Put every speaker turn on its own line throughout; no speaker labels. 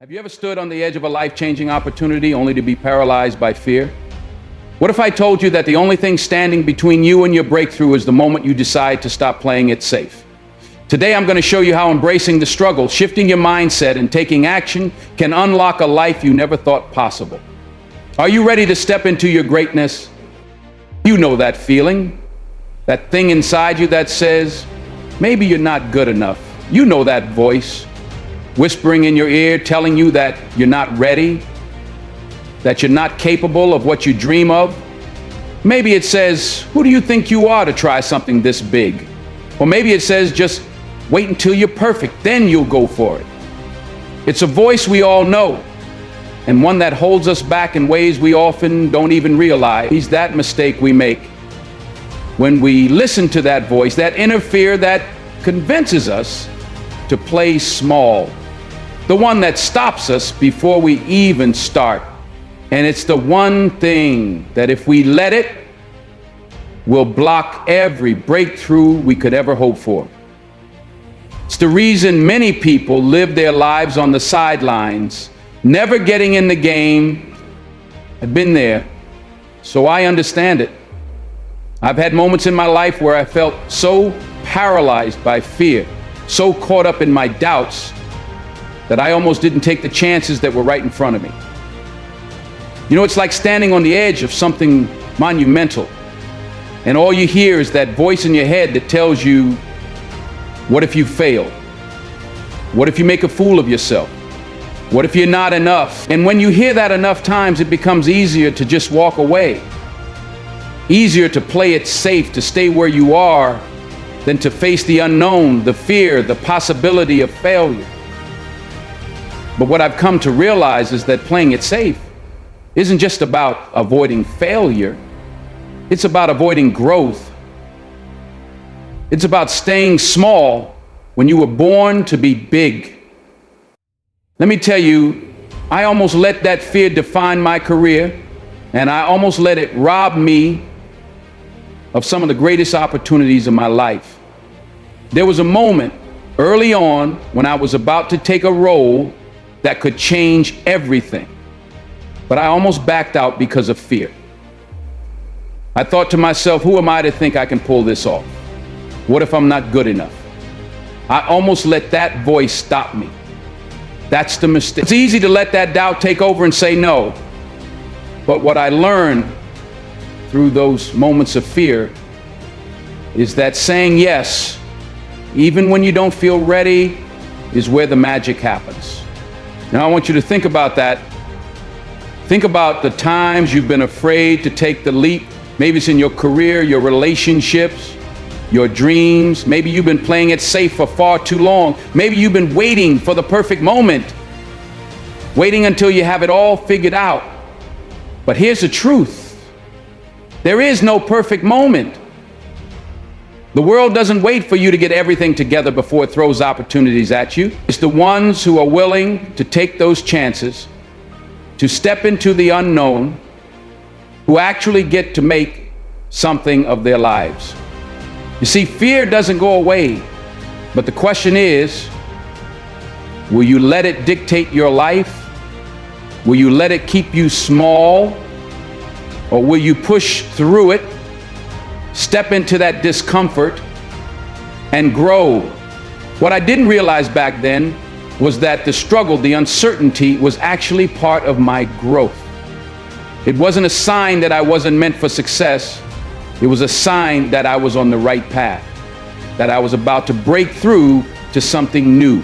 Have you ever stood on the edge of a life-changing opportunity only to be paralyzed by fear? What if I told you that the only thing standing between you and your breakthrough is the moment you decide to stop playing it safe? Today, I'm going to show you how embracing the struggle, shifting your mindset, and taking action can unlock a life you never thought possible. Are you ready to step into your greatness? You know that feeling, that thing inside you that says, maybe you're not good enough. You know that voice whispering in your ear, telling you that you're not ready, that you're not capable of what you dream of. Maybe it says, who do you think you are to try something this big? Or maybe it says, just wait until you're perfect, then you'll go for it. It's a voice we all know, and one that holds us back in ways we often don't even realize. It's that mistake we make when we listen to that voice, that inner fear that convinces us to play small, the one that stops us before we even start. And it's the one thing that if we let it, will block every breakthrough we could ever hope for. It's the reason many people live their lives on the sidelines, never getting in the game. I've been there, so I understand it. I've had moments in my life where I felt so paralyzed by fear, so caught up in my doubts, that I almost didn't take the chances that were right in front of me. You know, it's like standing on the edge of something monumental, and all you hear is that voice in your head that tells you, what if you fail? What if you make a fool of yourself? What if you're not enough? And when you hear that enough times, it becomes easier to just walk away. Easier to play it safe, to stay where you are, than to face the unknown, the fear, the possibility of failure. But what I've come to realize is that playing it safe isn't just about avoiding failure. It's about avoiding growth. It's about staying small when you were born to be big. Let me tell you, I almost let that fear define my career, and I almost let it rob me of some of the greatest opportunities of my life. There was a moment early on when I was about to take a role that could change everything, but I almost backed out because of fear. I thought to myself, who am I to think I can pull this off? What if I'm not good enough? I almost let that voice stop me. That's the mistake. It's easy to let that doubt take over and say no, but what I learned through those moments of fear is that saying yes, even when you don't feel ready, is where the magic happens. Now I want you to think about that. Think about the times you've been afraid to take the leap. Maybe it's in your career, your relationships, your dreams. Maybe you've been playing it safe for far too long. Maybe you've been waiting for the perfect moment, waiting until you have it all figured out. But here's the truth. There is no perfect moment. The world doesn't wait for you to get everything together before it throws opportunities at you. It's the ones who are willing to take those chances, to step into the unknown, who actually get to make something of their lives. You see, fear doesn't go away, but the question is, will you let it dictate your life? Will you let it keep you small? Or will you push through it, step into that discomfort, and grow? What I didn't realize back then was that the struggle, the uncertainty, was actually part of my growth. It wasn't a sign that I wasn't meant for success. It was a sign that I was on the right path, that I was about to break through to something new.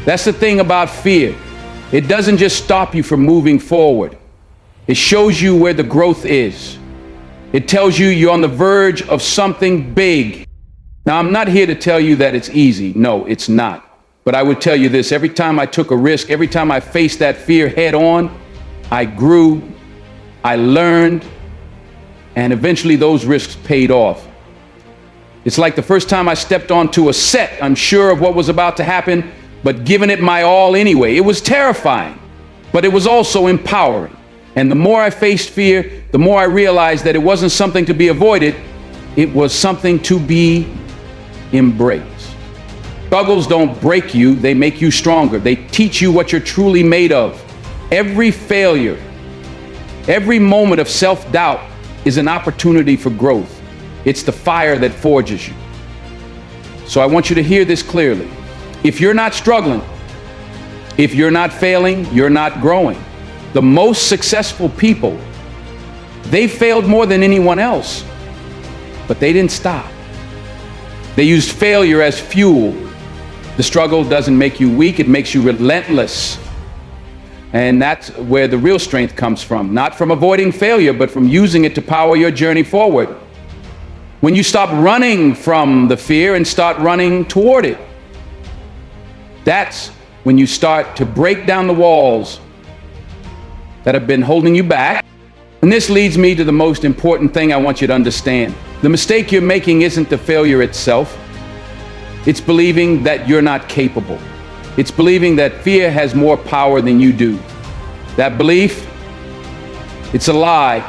That's the thing about fear. It doesn't just stop you from moving forward. It shows you where the growth is. It tells you you're on the verge of something big. Now, I'm not here to tell you that it's easy. No, it's not. But I would tell you this, every time I took a risk, every time I faced that fear head on, I grew, I learned, and eventually those risks paid off. It's like the first time I stepped onto a set, I'm sure of what was about to happen, but giving it my all anyway. It was terrifying, but it was also empowering. And the more I faced fear, the more I realized that it wasn't something to be avoided, it was something to be embraced. Struggles don't break you, they make you stronger. They teach you what you're truly made of. Every failure, every moment of self-doubt is an opportunity for growth. It's the fire that forges you. So I want you to hear this clearly. If you're not struggling, if you're not failing, you're not growing. The most successful people, they failed more than anyone else, but they didn't stop. They used failure as fuel. The struggle doesn't make you weak, it makes you relentless. And that's where the real strength comes from, not from avoiding failure, but from using it to power your journey forward. When you stop running from the fear and start running toward it, that's when you start to break down the walls that have been holding you back. And this leads me to the most important thing I want you to understand. The mistake you're making isn't the failure itself. It's believing that you're not capable. It's believing that fear has more power than you do. That belief, it's a lie.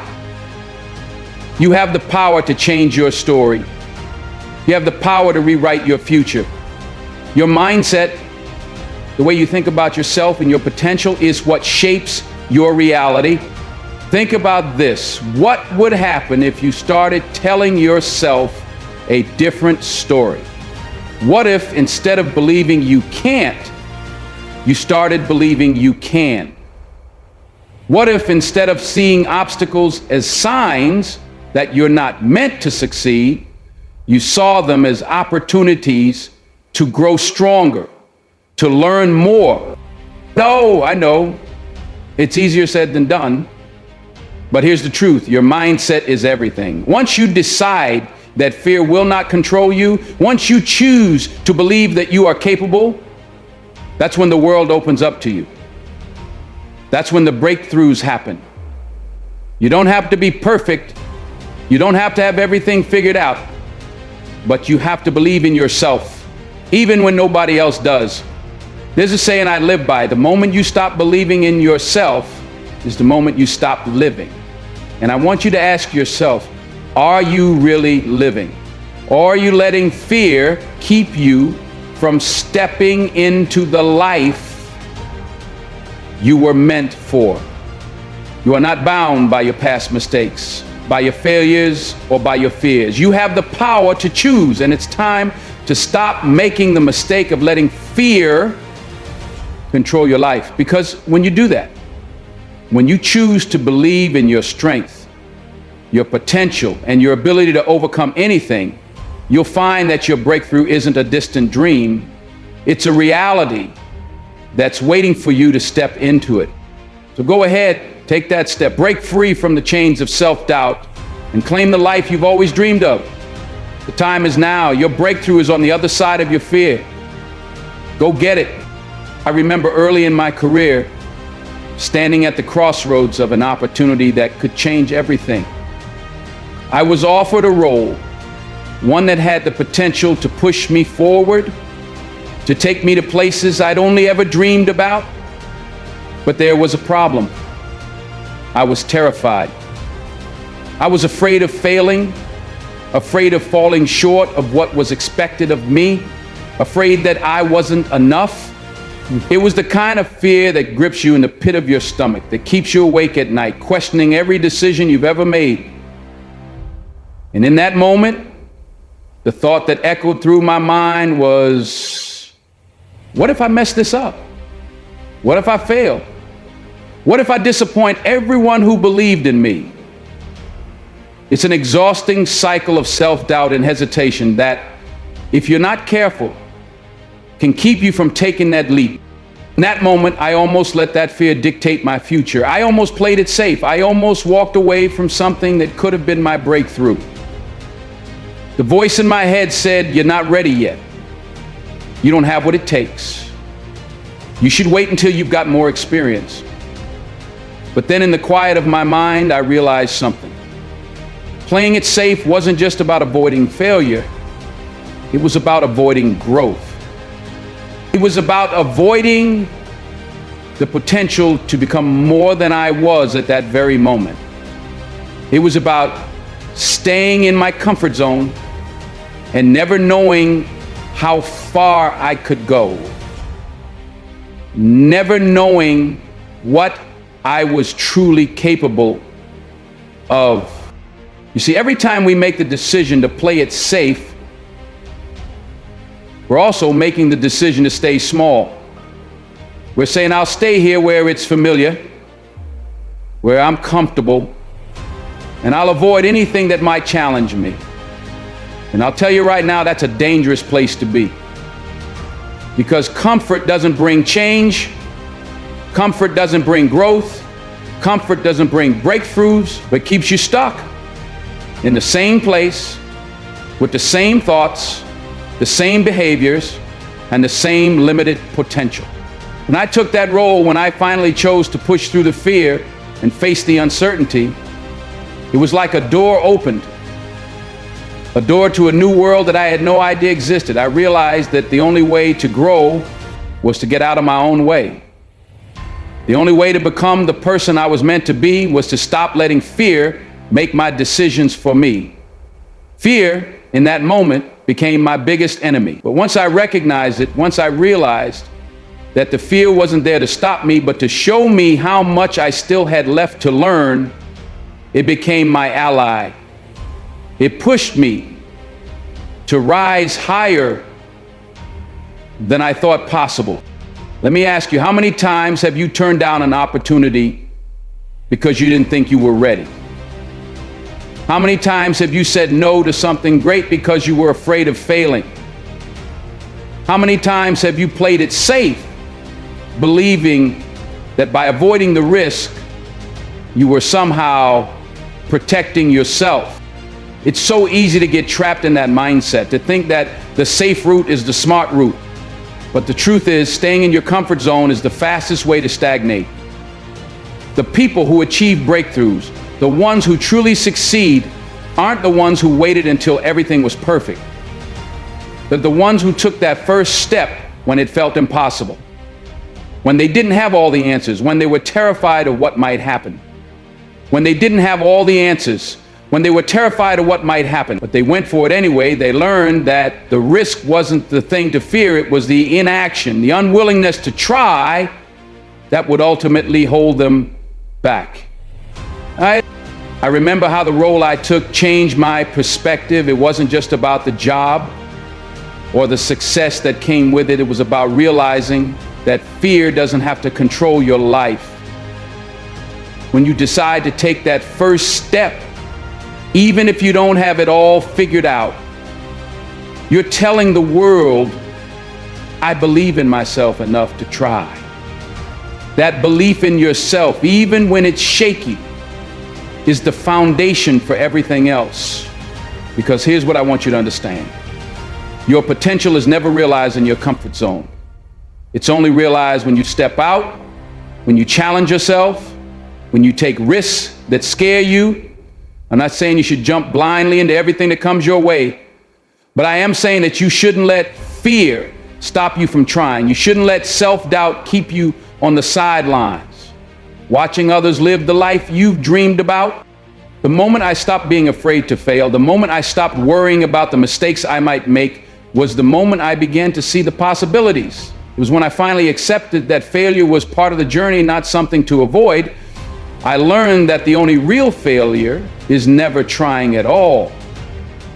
You have the power to change your story. You have the power to rewrite your future. Your mindset, the way you think about yourself and your potential, is what shapes your reality. Think about this. What would happen if you started telling yourself a different story? What if instead of believing you can't, you started believing you can? What if instead of seeing obstacles as signs that you're not meant to succeed, you saw them as opportunities to grow stronger, to learn more? No, I know, it's easier said than done. But here's the truth, your mindset is everything. Once you decide that fear will not control you, once you choose to believe that you are capable, that's when the world opens up to you. That's when the breakthroughs happen. You don't have to be perfect. You don't have to have everything figured out. But you have to believe in yourself, even when nobody else does. There's a saying I live by: the moment you stop believing in yourself is the moment you stop living. And I want you to ask yourself, are you really living? Or are you letting fear keep you from stepping into the life you were meant for? You are not bound by your past mistakes, by your failures, or by your fears. You have the power to choose, and it's time to stop making the mistake of letting fear control your life. Because when you do that, when you choose to believe in your strength, your potential, and your ability to overcome anything, you'll find that your breakthrough isn't a distant dream. It's a reality that's waiting for you to step into it. So go ahead, take that step, break free from the chains of self-doubt, and claim the life you've always dreamed of. The time is now. Your breakthrough is on the other side of your fear. Go get it. I remember early in my career, standing at the crossroads of an opportunity that could change everything. I was offered a role, one that had the potential to push me forward, to take me to places I'd only ever dreamed about. But there was a problem. I was terrified. I was afraid of failing, afraid of falling short of what was expected of me, afraid that I wasn't enough. It was the kind of fear that grips you in the pit of your stomach, that keeps you awake at night, questioning every decision you've ever made. And in that moment, the thought that echoed through my mind was, what if I mess this up? What if I fail? What if I disappoint everyone who believed in me? It's an exhausting cycle of self-doubt and hesitation that, if you're not careful, can keep you from taking that leap. In that moment, I almost let that fear dictate my future. I almost played it safe. I almost walked away from something that could have been my breakthrough. The voice in my head said, "You're not ready yet. You don't have what it takes. You should wait until you've got more experience." But then in the quiet of my mind, I realized something. Playing it safe wasn't just about avoiding failure. It was about avoiding growth. It was about avoiding the potential to become more than I was at that very moment. It was about staying in my comfort zone and never knowing how far far I could go, never knowing what I was truly capable of. You see, every time we make the decision to play it safe, we're also making the decision to stay small. We're saying, I'll stay here where it's familiar, where I'm comfortable, and I'll avoid anything that might challenge me. And I'll tell you right now, that's a dangerous place to be. Because comfort doesn't bring change, comfort doesn't bring growth, comfort doesn't bring breakthroughs, but keeps you stuck in the same place, with the same thoughts, the same behaviors, and the same limited potential. When I took that role, when I finally chose to push through the fear and face the uncertainty, it was like a door opened, a door to a new world that I had no idea existed. I realized that the only way to grow was to get out of my own way. The only way to become the person I was meant to be was to stop letting fear make my decisions for me. Fear, in that moment, became my biggest enemy. But once I recognized it, once I realized that the fear wasn't there to stop me, but to show me how much I still had left to learn, it became my ally. It pushed me to rise higher than I thought possible. Let me ask you, how many times have you turned down an opportunity because you didn't think you were ready? How many times have you said no to something great because you were afraid of failing? How many times have you played it safe, believing that by avoiding the risk, you were somehow protecting yourself? It's so easy to get trapped in that mindset, to think that the safe route is the smart route. But the truth is, staying in your comfort zone is the fastest way to stagnate. The people who achieve breakthroughs, the ones who truly succeed, aren't the ones who waited until everything was perfect. They're the ones who took that first step when it felt impossible, when they didn't have all the answers, when they were terrified of what might happen, when they didn't have all the answers, when they were terrified of what might happen, but they went for it anyway. They learned that the risk wasn't the thing to fear, it was the inaction, the unwillingness to that would ultimately hold them back. I remember how the role I took changed my perspective. It wasn't just about the job or the success that came with it. It was about realizing that fear doesn't have to control your life. When you decide to take that first step, even if you don't have it all figured out, you're telling the world, I believe in myself enough to try. That belief in yourself, even when it's shaky, is the foundation for everything else. Because here's what I want you to understand. Your potential is never realized in your comfort zone. It's only realized when you step out, when you challenge yourself, when you take risks that scare you. I'm not saying you should jump blindly into everything that comes your way, but I am saying that you shouldn't let fear stop you from trying. You shouldn't let self-doubt keep you on the sidelines, watching others live the life you've dreamed about. The moment I stopped being afraid to fail, the moment I stopped worrying about the mistakes I might make, was the moment I began to see the possibilities. It was when I finally accepted that failure was part of the journey, not something to avoid. I learned that the only real failure is never trying at all.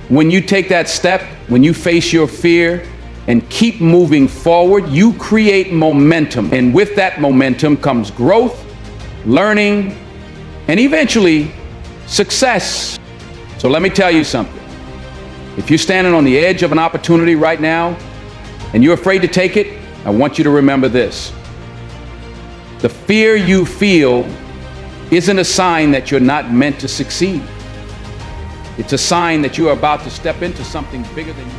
When you take that step, when you face your fear and keep moving forward, you create momentum. And with that momentum comes growth, learning, and eventually success. So let me tell you something. If you're standing on the edge of an opportunity right now and you're afraid to take it, I want you to remember this. The fear you feel isn't a sign that you're not meant to succeed. It's a sign that you are about to step into something bigger than you.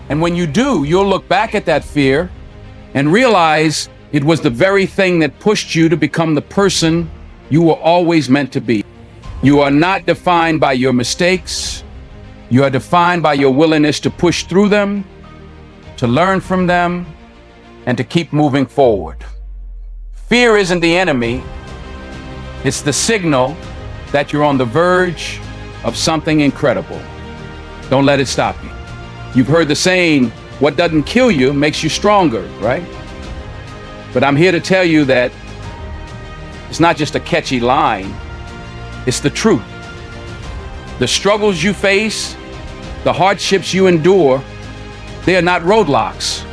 And when you do, you'll look back at that fear and realize it was the very thing that pushed you to become the person you were always meant to be. You are not defined by your mistakes. You are defined by your willingness to push through them, to learn from them, and to keep moving forward. Fear isn't the enemy. It's the signal that you're on the verge of something incredible. Don't let it stop you. You've heard the saying, what doesn't kill you makes you stronger, right? But I'm here to tell you that it's not just a catchy line, it's the truth. The struggles you face, the hardships you endure, they are not roadblocks.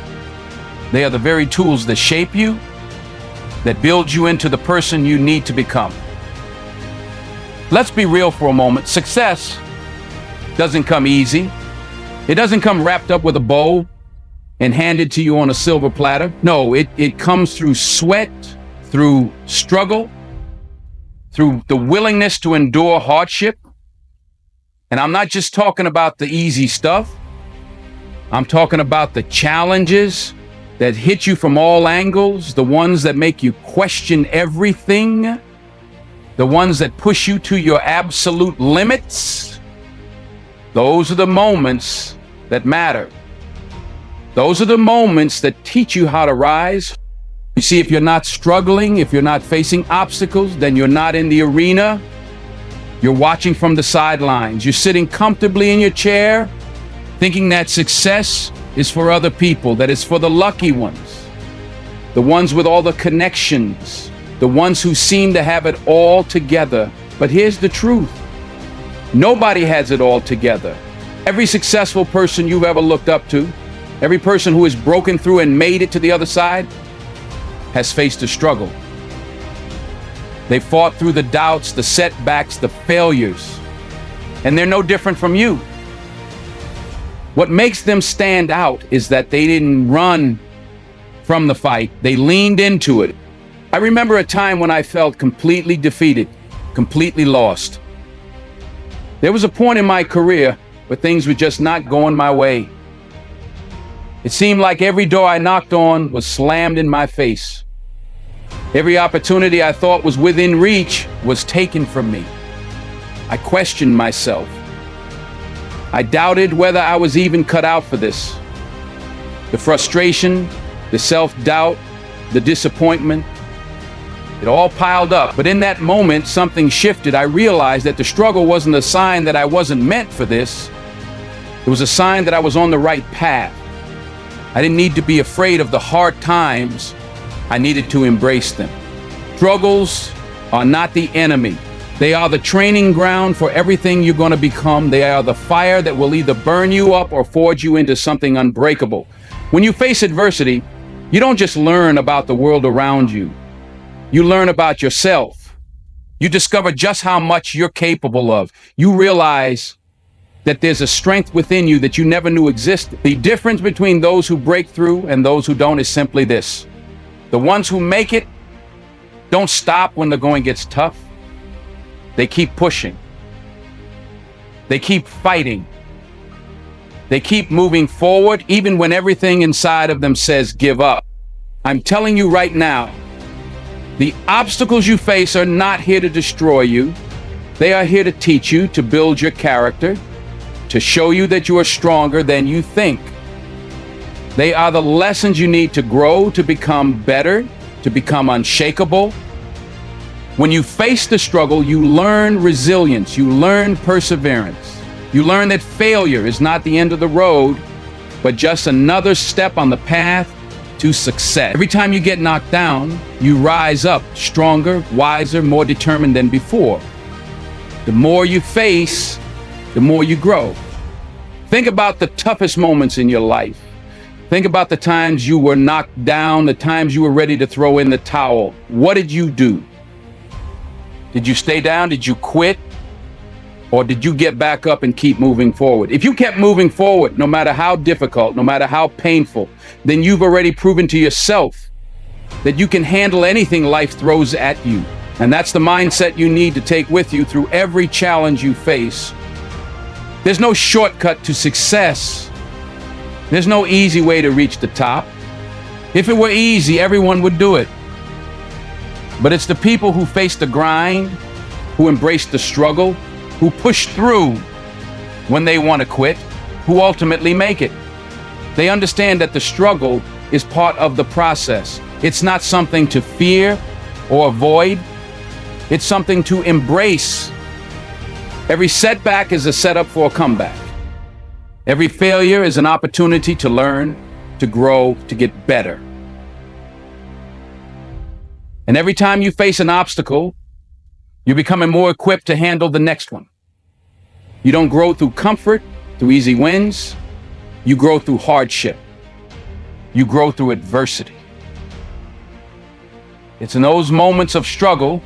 They are the very tools that shape you, that build you into the person you need to become. Let's be real for a moment. Success doesn't come easy. It doesn't come wrapped up with a bow and handed to you on a silver platter. No, it comes through sweat, through struggle, through the willingness to endure hardship. And I'm not just talking about the easy stuff. I'm talking about the challenges that hit you from all angles, the ones that make you question everything, the ones that push you to your absolute limits. Those are the moments that matter. Those are the moments that teach you how to rise. You see, if you're not struggling, if you're not facing obstacles, then you're not in the arena. You're watching from the sidelines. You're sitting comfortably in your chair, thinking that success is for other people, that it's for the lucky ones, the ones with all the connections, the ones who seem to have it all together. But here's the truth. Nobody has it all together. Every successful person you've ever looked up to, every person who has broken through and made it to the other side, has faced a struggle. They fought through the doubts, the setbacks, the failures, and they're no different from you. What makes them stand out is that they didn't run from the fight, they leaned into it. I remember a time when I felt completely defeated, completely lost. There was a point in my career where things were just not going my way. It seemed like every door I knocked on was slammed in my face. Every opportunity I thought was within reach was taken from me. I questioned myself. I doubted whether I was even cut out for this. The frustration, the self-doubt, the disappointment, it all piled up. But in that moment, something shifted. I realized that the struggle wasn't a sign that I wasn't meant for this. It was a sign that I was on the right path. I didn't need to be afraid of the hard times. I needed to embrace them. Struggles are not the enemy. They are the training ground for everything you're going to become. They are the fire that will either burn you up or forge you into something unbreakable. When you face adversity, you don't just learn about the world around you. You learn about yourself. You discover just how much you're capable of. You realize that there's a strength within you that you never knew existed. The difference between those who break through and those who don't is simply this. The ones who make it don't stop when the going gets tough. They keep pushing. They keep fighting. They keep moving forward even when everything inside of them says give up. I'm telling you right now, the obstacles you face are not here to destroy you. They are here to teach you, to build your character, to show you that you are stronger than you think. They are the lessons you need to grow, to become better, to become unshakable. When you face the struggle, you learn resilience, you learn perseverance. You learn that failure is not the end of the road, but just another step on the path to success. Every time you get knocked down, you rise up stronger, wiser, more determined than before. The more you face, the more you grow. Think about the toughest moments in your life. Think about the times you were knocked down, the times you were ready to throw in the towel. What did you do? Did you stay down? Did you quit? Or did you get back up and keep moving forward? If you kept moving forward, no matter how difficult, no matter how painful, then you've already proven to yourself that you can handle anything life throws at you. And that's the mindset you need to take with you through every challenge you face. There's no shortcut to success. There's no easy way to reach the top. If it were easy, everyone would do it. But it's the people who face the grind, who embrace the struggle, who push through when they want to quit, who ultimately make it. They understand that the struggle is part of the process. It's not something to fear or avoid. It's something to embrace. Every setback is a setup for a comeback. Every failure is an opportunity to learn, to grow, to get better. And every time you face an obstacle, you're becoming more equipped to handle the next one. You don't grow through comfort, through easy wins. You grow through hardship. You grow through adversity. It's in those moments of struggle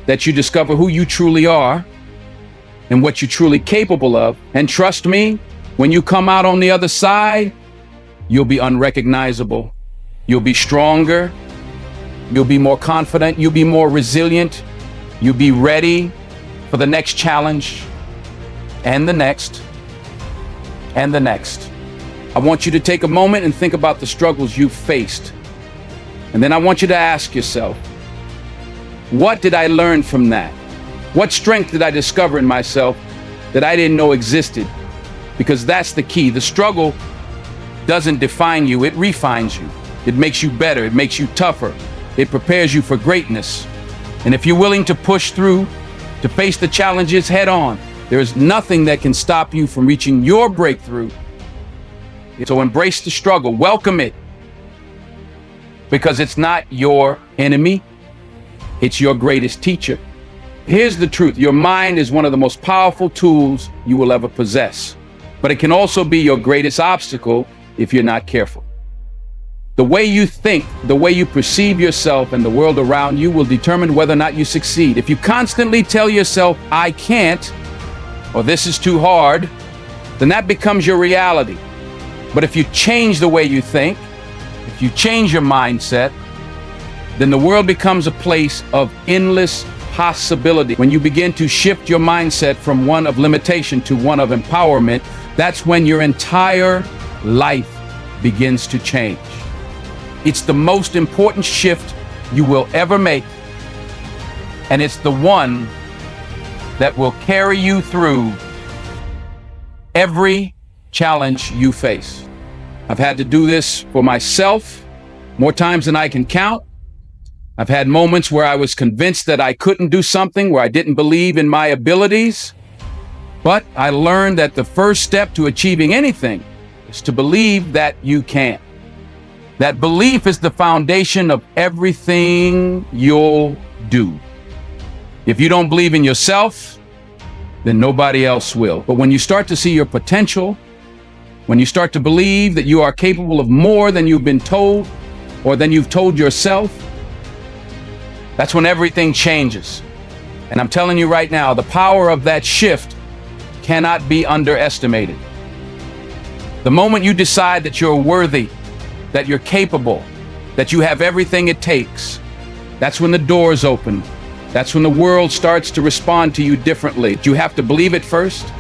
that you discover who you truly are and what you're truly capable of. And trust me, when you come out on the other side, you'll be unrecognizable. You'll be stronger. You'll be more confident. You'll be more resilient. You'll be ready for the next challenge and the next and the next. I want you to take a moment and think about the struggles you've faced. And then I want you to ask yourself, what did I learn from that? What strength did I discover in myself that I didn't know existed? Because that's the key. The struggle doesn't define you, it refines you. It makes you better, it makes you tougher. It prepares you for greatness. And if you're willing to push through, to face the challenges head on, there's nothing that can stop you from reaching your breakthrough. So embrace the struggle, welcome it, because it's not your enemy, it's your greatest teacher. Here's the truth, your mind is one of the most powerful tools you will ever possess, but it can also be your greatest obstacle if you're not careful. The way you think, the way you perceive yourself and the world around you will determine whether or not you succeed. If you constantly tell yourself, I can't, or this is too hard, then that becomes your reality. But if you change the way you think, if you change your mindset, then the world becomes a place of endless possibility. When you begin to shift your mindset from one of limitation to one of empowerment, that's when your entire life begins to change. It's the most important shift you will ever make, and it's the one that will carry you through every challenge you face. I've had to do this for myself more times than I can count. I've had moments where I was convinced that I couldn't do something, where I didn't believe in my abilities. But I learned that the first step to achieving anything is to believe that you can. That belief is the foundation of everything you'll do. If you don't believe in yourself, then nobody else will. But when you start to see your potential, when you start to believe that you are capable of more than you've been told or than you've told yourself, that's when everything changes. And I'm telling you right now, the power of that shift cannot be underestimated. The moment you decide that you're worthy, that you're capable, that you have everything it takes, that's when the doors open. That's when the world starts to respond to you differently. You have to believe it first.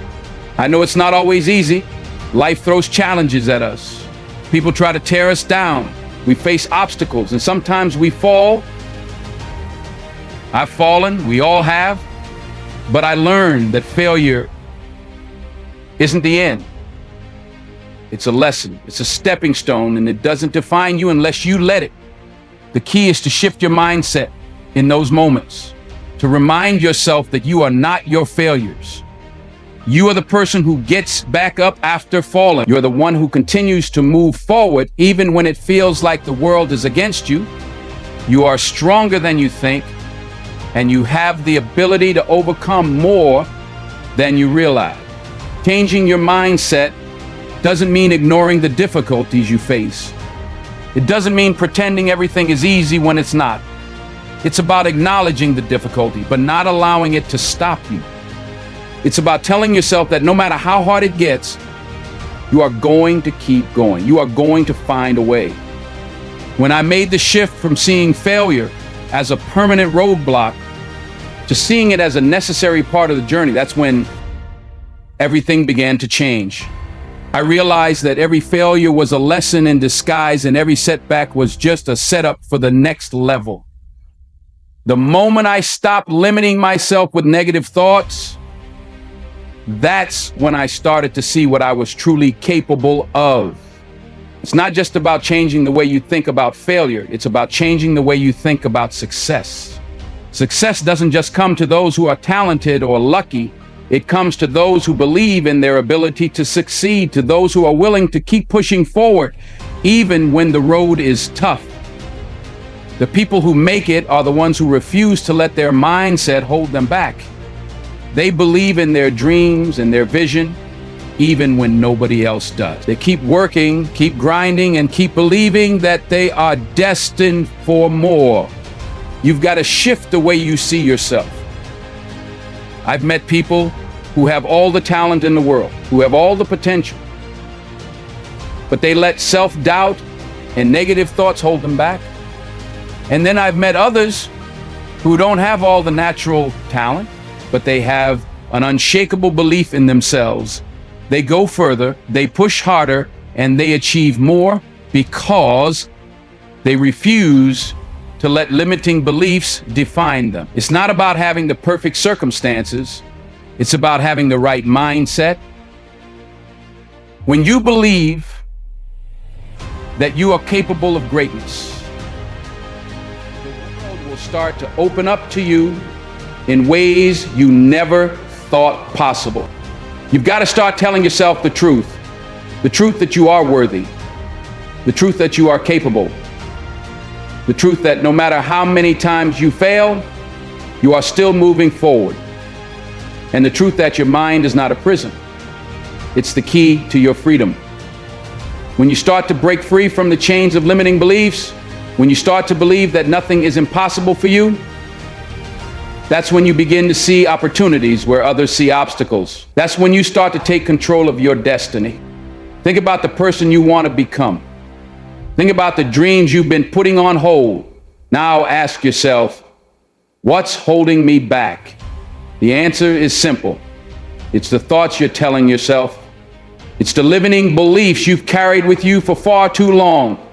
I know it's not always easy. Life throws challenges at us. People try to tear us down. We face obstacles, and sometimes we fall. I've fallen, we all have. But I learned that failure isn't the end. It's a lesson, it's a stepping stone, and it doesn't define you unless you let it. The key is to shift your mindset in those moments, to remind yourself that you are not your failures. You are the person who gets back up after falling. You're the one who continues to move forward even when it feels like the world is against you. You are stronger than you think, and you have the ability to overcome more than you realize. Changing your mindset doesn't mean ignoring the difficulties you face. It doesn't mean pretending everything is easy when it's not. It's about acknowledging the difficulty, but not allowing it to stop you. It's about telling yourself that no matter how hard it gets, you are going to keep going. You are going to find a way. When I made the shift from seeing failure as a permanent roadblock to seeing it as a necessary part of the journey, that's when everything began to change. I realized that every failure was a lesson in disguise, and every setback was just a setup for the next level. The moment I stopped limiting myself with negative thoughts, that's when I started to see what I was truly capable of. It's not just about changing the way you think about failure. It's about changing the way you think about success. Success doesn't just come to those who are talented or lucky. It comes to those who believe in their ability to succeed, to those who are willing to keep pushing forward, even when the road is tough. The people who make it are the ones who refuse to let their mindset hold them back. They believe in their dreams and their vision, even when nobody else does. They keep working, keep grinding, and keep believing that they are destined for more. You've got to shift the way you see yourself. I've met people who have all the talent in the world, who have all the potential, but they let self-doubt and negative thoughts hold them back. And then I've met others who don't have all the natural talent, but they have an unshakable belief in themselves. They go further, they push harder, and they achieve more because they refuse to let limiting beliefs define them. It's not about having the perfect circumstances. It's about having the right mindset. When you believe that you are capable of greatness, the world will start to open up to you in ways you never thought possible. You've got to start telling yourself the truth that you are worthy, the truth that you are capable, the truth that no matter how many times you fail, you are still moving forward, and the truth that your mind is not a prison. It's the key to your freedom. When you start to break free from the chains of limiting beliefs, when you start to believe that nothing is impossible for you, that's when you begin to see opportunities where others see obstacles. That's when you start to take control of your destiny. Think about the person you want to become. Think about the dreams you've been putting on hold. Now ask yourself, what's holding me back? The answer is simple. It's the thoughts you're telling yourself. It's the limiting beliefs you've carried with you for far too long.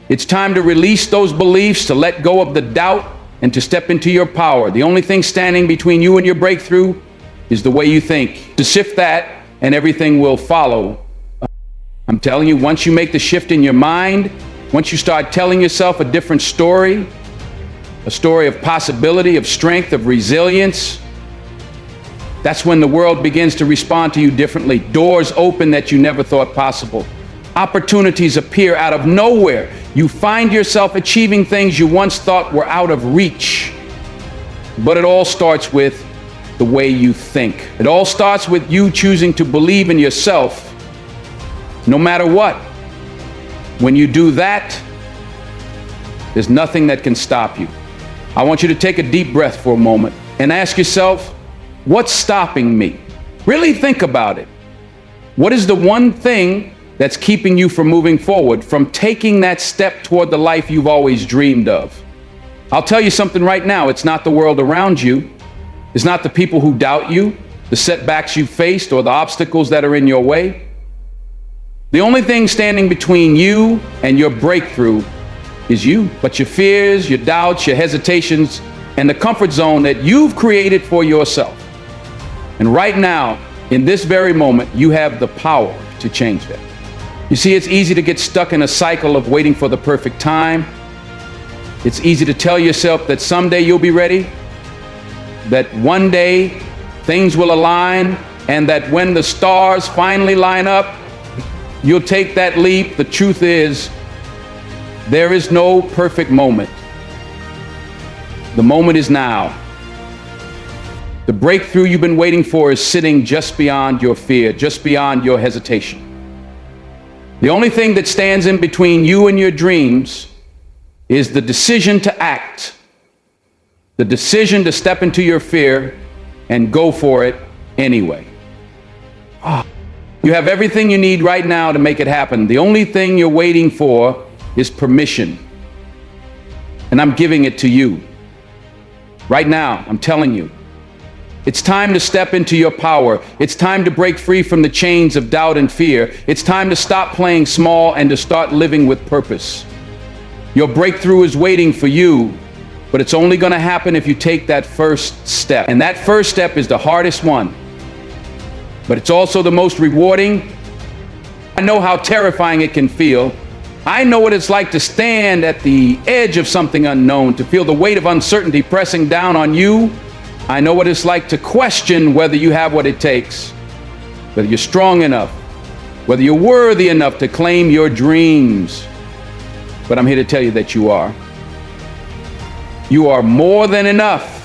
It's time to release those beliefs, to let go of the doubt, and to step into your power. The only thing standing between you and your breakthrough is the way you think. To shift that, and everything will follow. I'm telling you, once you make the shift in your mind, once you start telling yourself a different story, a story of possibility, of strength, of resilience, that's when the world begins to respond to you differently. Doors open that you never thought possible. Opportunities appear out of nowhere. You find yourself achieving things you once thought were out of reach. But it all starts with the way you think. It all starts with you choosing to believe in yourself, no matter what. When you do that, there's nothing that can stop you. I want you to take a deep breath for a moment and ask yourself, what's stopping me? Really think about it. What is the one thing that's keeping you from moving forward, from taking that step toward the life you've always dreamed of? I'll tell you something right now. It's not the world around you. It's not the people who doubt you, the setbacks you've faced, or the obstacles that are in your way. The only thing standing between you and your breakthrough is you. But your fears, your doubts, your hesitations, and the comfort zone that you've created for yourself. And right now, in this very moment, you have the power to change that. You see, it's easy to get stuck in a cycle of waiting for the perfect time. It's easy to tell yourself that someday you'll be ready, that one day things will align, and that when the stars finally line up, you'll take that leap. The truth is, there is no perfect moment. The moment is now. The breakthrough you've been waiting for is sitting just beyond your fear, just beyond your hesitation. The only thing that stands in between you and your dreams is the decision to act, the decision to step into your fear and go for it anyway. You have everything you need right now to make it happen. The only thing you're waiting for is permission. And I'm giving it to you. Right now, I'm telling you. It's time to step into your power. It's time to break free from the chains of doubt and fear. It's time to stop playing small and to start living with purpose. Your breakthrough is waiting for you, but it's only going to happen if you take that first step. And that first step is the hardest one, but it's also the most rewarding. I know how terrifying it can feel. I know what it's like to stand at the edge of something unknown, to feel the weight of uncertainty pressing down on you I know what it's like to question whether you have what it takes, whether you're strong enough, whether you're worthy enough to claim your dreams. But I'm here to tell you that you are. You are more than enough.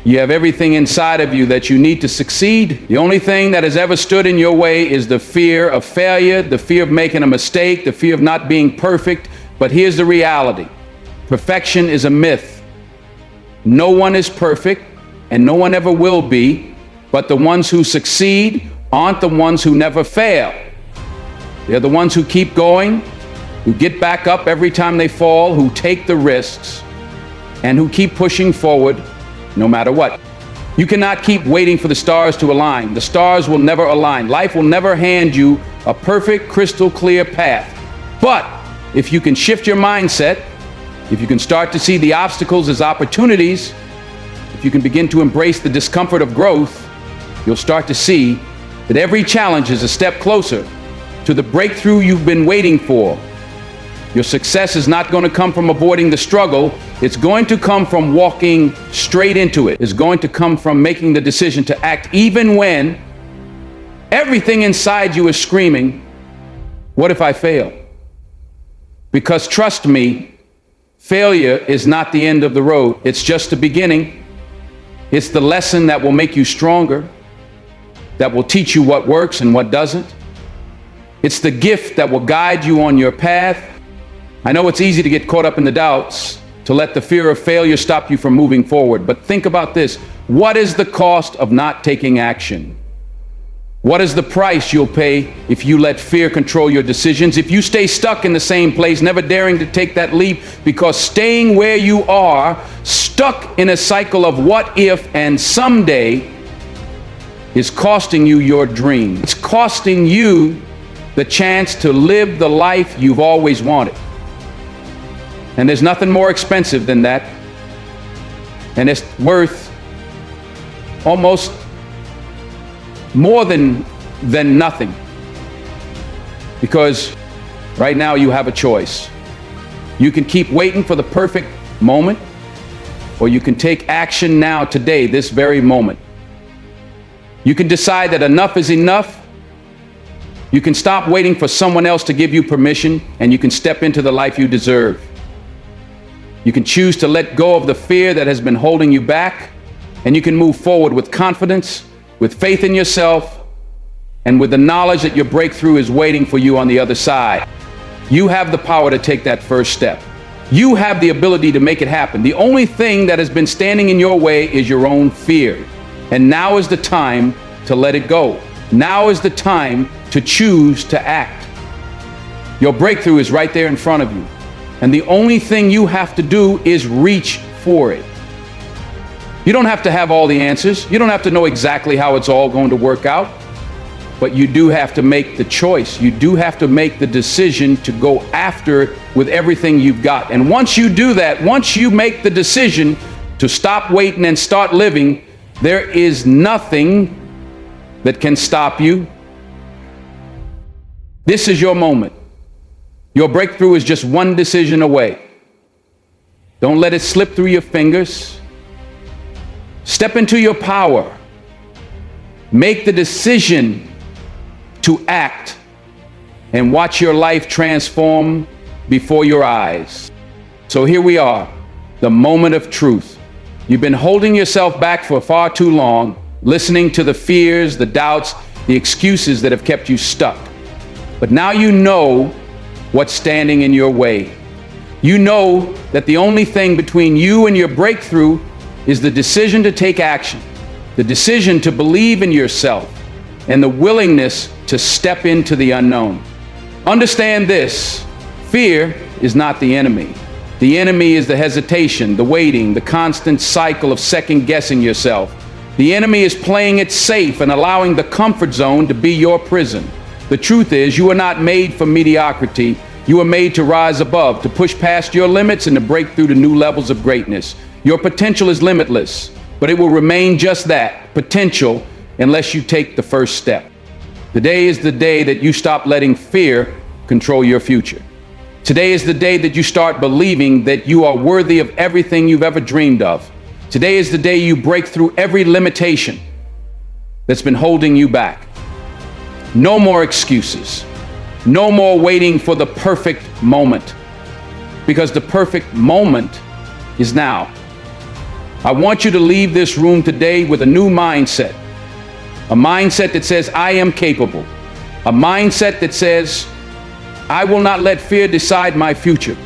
You have everything inside of you that you need to succeed. The only thing that has ever stood in your way is the fear of failure, the fear of making a mistake, the fear of not being perfect. But here's the reality. Perfection is a myth. No one is perfect, and no one ever will be, but the ones who succeed aren't the ones who never fail. They're the ones who keep going, who get back up every time they fall, who take the risks, and who keep pushing forward no matter what. You cannot keep waiting for the stars to align. The stars will never align. Life will never hand you a perfect, crystal clear path. But if you can shift your mindset, if you can start to see the obstacles as opportunities, if you can begin to embrace the discomfort of growth, you'll start to see that every challenge is a step closer to the breakthrough you've been waiting for. Your success is not going to come from avoiding the struggle. It's going to come from walking straight into it. It's going to come from making the decision to act even when everything inside you is screaming, what if I fail? Because trust me, failure is not the end of the road. It's just the beginning. It's the lesson that will make you stronger, that will teach you what works and what doesn't. It's the gift that will guide you on your path. I know it's easy to get caught up in the doubts, to let the fear of failure stop you from moving forward. But think about this. What is the cost of not taking action? What is the price you'll pay if you let fear control your decisions? If you stay stuck in the same place, never daring to take that leap, because staying where you are, stuck in a cycle of what if and someday, is costing you your dream. It's costing you the chance to live the life you've always wanted. And there's nothing more expensive than that. And it's worth almost more than nothing. Because right now you have a choice. You can keep waiting for the perfect moment, or you can take action now, today, this very moment. You can decide that enough is enough. You can stop waiting for someone else to give you permission, and you can step into the life you deserve. You can choose to let go of the fear that has been holding you back, and you can move forward with confidence, with faith in yourself, and with the knowledge that your breakthrough is waiting for you on the other side. You have the power to take that first step. You have the ability to make it happen. The only thing that has been standing in your way is your own fear. And now is the time to let it go. Now is the time to choose to act. Your breakthrough is right there in front of you. And the only thing you have to do is reach for it. You don't have to have all the answers. You don't have to know exactly how it's all going to work out. But you do have to make the choice. You do have to make the decision to go after it with everything you've got. And once you do that, once you make the decision to stop waiting and start living, there is nothing that can stop you. This is your moment. Your breakthrough is just one decision away. Don't let it slip through your fingers. Step into your power. Make the decision to act and watch your life transform before your eyes. So here we are, the moment of truth. You've been holding yourself back for far too long, listening to the fears, the doubts, the excuses that have kept you stuck. But now you know what's standing in your way. You know that the only thing between you and your breakthrough is the decision to take action, the decision to believe in yourself, and the willingness to step into the unknown. Understand this: fear is not the enemy. The enemy is the hesitation, the waiting, the constant cycle of second-guessing yourself. The enemy is playing it safe and allowing the comfort zone to be your prison. The truth is, you are not made for mediocrity. You are made to rise above, to push past your limits and to break through to new levels of greatness. Your potential is limitless, but it will remain just that, potential, unless you take the first step. Today is the day that you stop letting fear control your future. Today is the day that you start believing that you are worthy of everything you've ever dreamed of. Today is the day you break through every limitation that's been holding you back. No more excuses. No more waiting for the perfect moment, because the perfect moment is now. I want you to leave this room today with a new mindset. A mindset that says, I am capable. A mindset that says, I will not let fear decide my future.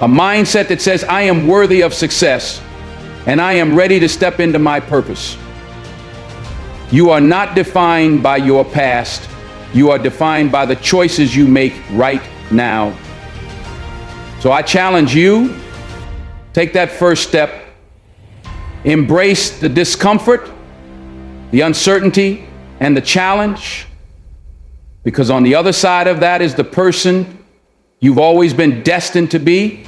A mindset that says, I am worthy of success and I am ready to step into my purpose. You are not defined by your past. You are defined by the choices you make right now. So I challenge you, take that first step. Embrace the discomfort, the uncertainty, and the challenge, because on the other side of that is the person you've always been destined to be.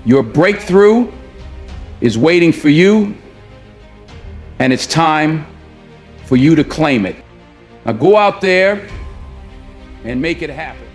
Your breakthrough is waiting for you, and it's time for you to claim it. Now go out there and make it happen.